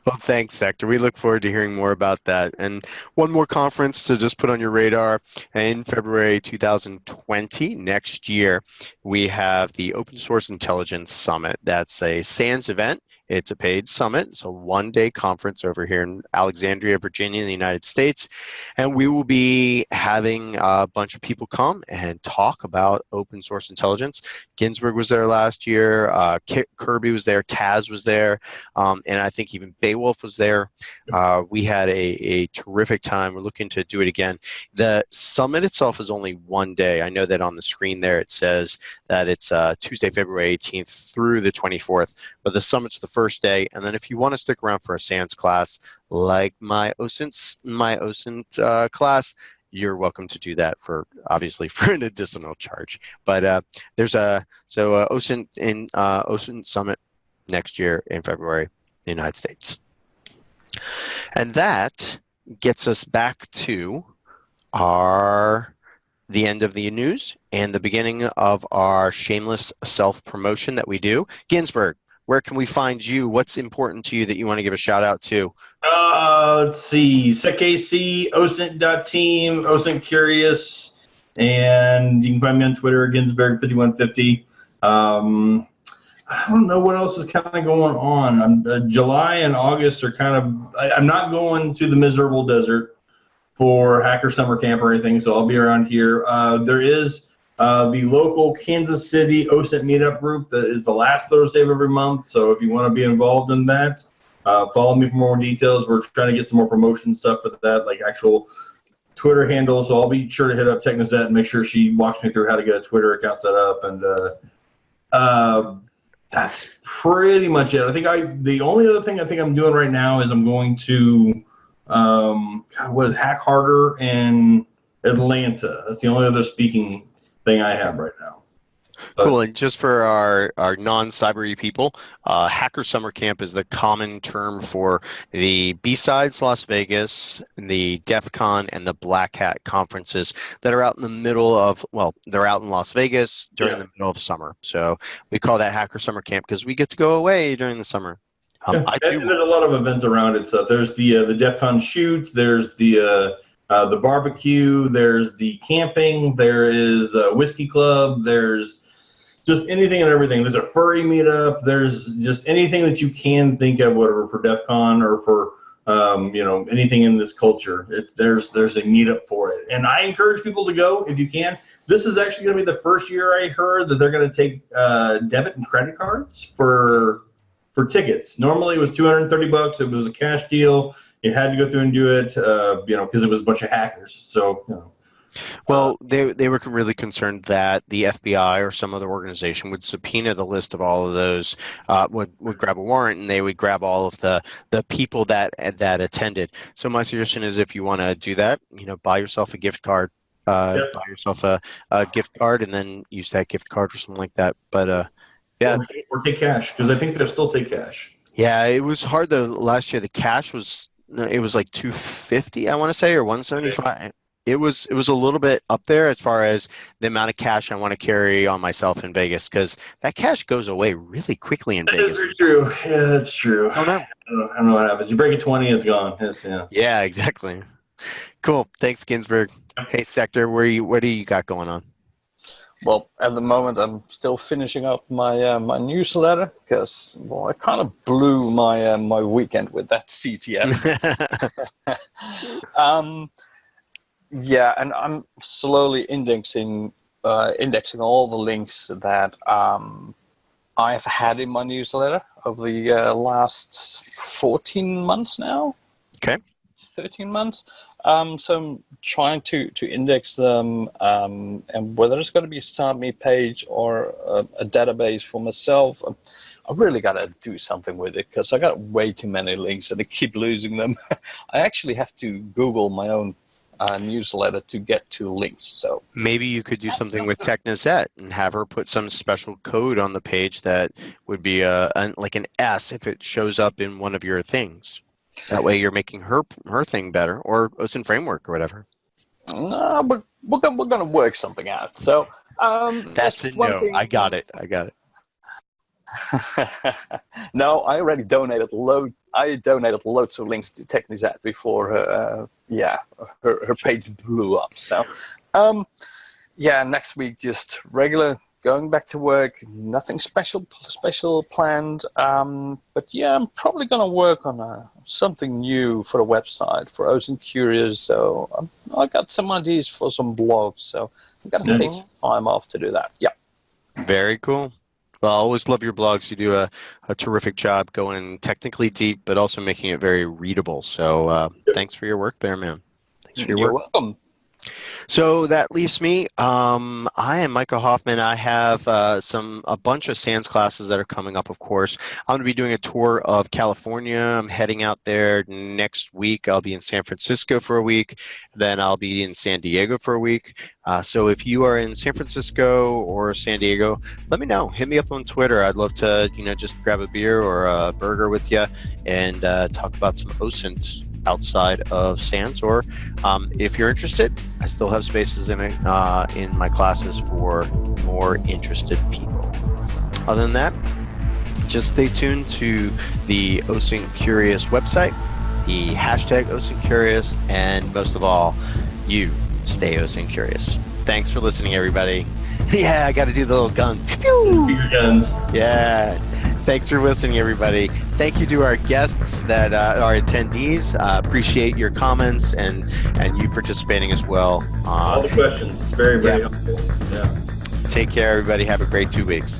Well, thanks, Hector. We look forward to hearing more about that. And one more conference to just put on your radar. In February 2020, next year, we have the Open Source Intelligence Summit. That's a SANS event. It's a paid summit. It's a one-day conference over here in Alexandria, Virginia, in the United States. And we will be having a bunch of people come and talk about open source intelligence. Ginsberg was there last year. Kirby was there. Taz was there. And I think even Beowulf was there. We had a terrific time. We're looking to do it again. The summit itself is only one day. I know that on the screen there it says that it's Tuesday, February 18th through the 24th, but the summit's the first day. And then if you want to stick around for a SANS class, like my OSINT class, you're welcome to do that for an additional charge. But there's OSINT Summit next year in February in the United States. And that gets us back to the end of the news and the beginning of our shameless self-promotion that we do. Ginsberg, where can we find you? What's important to you that you want to give a shout out to? Let's see, SecKC, OSINT.team, OSINT Curious, and you can find me on Twitter, Ginsberg5150. I don't know what else is kind of going on. July and August are kind of, I'm not going to the miserable desert for Hacker Summer Camp or anything, so I'll be around here. There is the local Kansas City OSINT meetup group that is the last Thursday of every month, so if you want to be involved in that, follow me for more details. We're trying to get some more promotion stuff for that, like actual Twitter handles, so I'll be sure to hit up Technisette and make sure she walks me through how to get a Twitter account set up, and that's pretty much it. I think the only other thing I think I'm doing right now is I'm going to Hack Harder in Atlanta. That's the only other speaking thing I have right now. Cool. And just for our non-cybery people, Hacker Summer Camp is the common term for the B-Sides Las Vegas, the DEF CON, and the Black Hat conferences that are out in the middle of, they're out in Las Vegas during the middle of summer. So we call that Hacker Summer Camp because we get to go away during the summer. And there's a lot of events around it. So there's the DEF CON shoot, there's the barbecue, there's the camping, there is a whiskey club, there's just anything and everything. There's a furry meetup. There's just anything that you can think of, whatever, for DEF CON or for anything in this culture. There's a meetup for it, and I encourage people to go if you can. This is actually going to be the first year I heard that they're going to take debit and credit cards for tickets. Normally it was $230. It was a cash deal. You had to go through and do it, because it was a bunch of hackers. So. Well, they were really concerned that the FBI or some other organization would subpoena the list of all of those, would grab a warrant, and they would grab all of the people that attended. So my suggestion is, if you want to do that, buy yourself a gift card, buy yourself a gift card, and then use that gift card or something like that. But yeah, or take cash, because I think they'll still take cash. Yeah, it was hard though. Last year the cash was like $250, I want to say, or $175. It was a little bit up there as far as the amount of cash I want to carry on myself in Vegas, because that cash goes away really quickly in Vegas. That's true. Yeah, that's true. I don't know what happens. You break a 20, it's gone. Yeah, exactly. Cool. Thanks, Ginsberg. Hey, Sector, what do you got going on? Well, at the moment, I'm still finishing up my my newsletter because I kind of blew my my weekend with that CTF. Yeah, and I'm slowly indexing all the links that I've had in my newsletter over the last 14 months now. Okay. 13 months. So I'm trying to index them, and whether it's going to be a Start Me page or a database for myself, I really got to do something with it because I got way too many links and I keep losing them. I actually have to Google my own newsletter to get to links. So maybe you could do something with Technisette and have her put some special code on the page that would be like an S if it shows up in one of your things. That way you're making her thing better, or OSINT framework or whatever. But we're going to work something out. So that's a no. I got it. No, I already donated loads of links to Technisette before her page blew up. So next week just regular, going back to work, nothing special planned. But yeah, I'm probably going to work on something new for the website for OSINT Curious. So I got some ideas for some blogs. So I'm going to take some time off to do that. Yeah. Very cool. Well, I always love your blogs. You do a terrific job going technically deep, but also making it very readable. So thanks for your work there, man. Thanks for your work. You're welcome. So that leaves me. I am Micah Hoffman. I have a bunch of SANS classes that are coming up, of course. I'm going to be doing a tour of California. I'm heading out there next week. I'll be in San Francisco for a week. Then I'll be in San Diego for a week. So if you are in San Francisco or San Diego, let me know. Hit me up on Twitter. I'd love to, just grab a beer or a burger with you and talk about some OSINT outside of SANS, or if you're interested, I still have spaces in my classes for more interested people. Other than that, just stay tuned to the OSINT Curious website, the hashtag OSINT Curious, and most of all, you stay OSINT Curious. Thanks for listening, everybody. Yeah, I got to do the little gun. Pew! Your guns. Yeah. Thanks for listening, everybody. Thank you to our guests that are attendees. Appreciate your comments and you participating as well. All the questions. Very, very helpful. Yeah. Take care, everybody. Have a great 2 weeks.